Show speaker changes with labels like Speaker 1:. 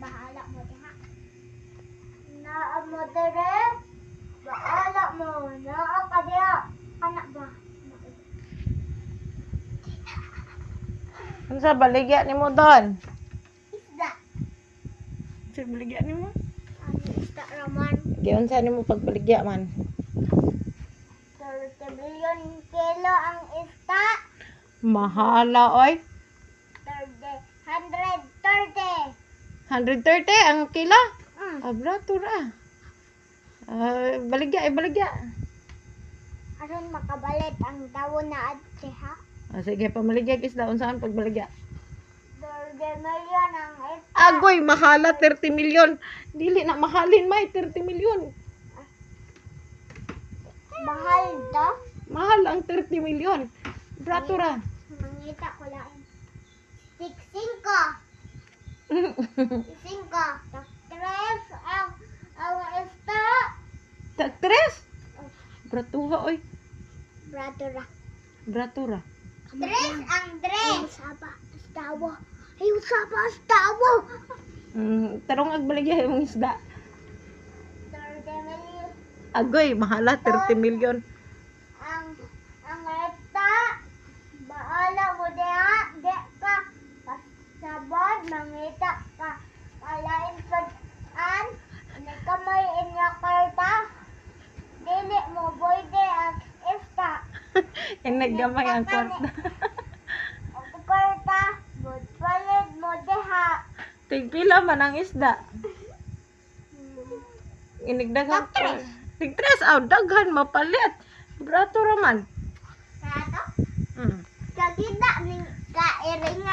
Speaker 1: bahala mo diha. Naa mo dire. Bahala mo. Naa ka diha. Anak ba?
Speaker 2: Ano sa baligya ni mo doon?
Speaker 1: Isda.
Speaker 2: Sa baligya ni mo?
Speaker 1: Ano isda raman?
Speaker 2: Giyon sa ni mo pagbaligya man.
Speaker 1: 30 billion kilo ang isda.
Speaker 2: Mahala oy.
Speaker 1: 130.
Speaker 2: 130 ang kilo.
Speaker 1: Mm.
Speaker 2: Abra tura. Baligya, baligya.
Speaker 1: Aron makabalit ang dawon na adte ha.
Speaker 2: Sige, pamaligya isda unsaan pagbaligya.
Speaker 1: 30 million ang isda.
Speaker 2: Agoy, mahala 30 milyon. Dili na mahalin may 30 milyon.
Speaker 1: Mahal da.
Speaker 2: Mahal ang 30 milyon. Bratura.
Speaker 1: Mangita ko lang. 65. 65. Tres ang isda.
Speaker 2: Tres. Bratura oy.
Speaker 1: Bratura.
Speaker 2: Bratura.
Speaker 1: Tres ang tres. Saba. Astawa. Ay, saba astawa.
Speaker 2: Tarong agbaligya yung isda.
Speaker 1: 30 million.
Speaker 2: Agoy, mahala 30 milyon.
Speaker 1: Ang isda. Baala mo diha. Di ka. Pasabad. Mangita ka. Alain pag-an. Hindi ka may inyakarta. Dili mo boy de ang isda.
Speaker 2: Naggamay ang kwarta.
Speaker 1: Ang karta. Good palit mo diha.
Speaker 2: Tigpila man ang isda. Inigdagan ko.
Speaker 1: Tig-tres.
Speaker 2: Tig-tres. Aw, daghan mapalit. Bratura man.
Speaker 1: Kato?
Speaker 2: Mm.
Speaker 1: Kagida ning kairingan.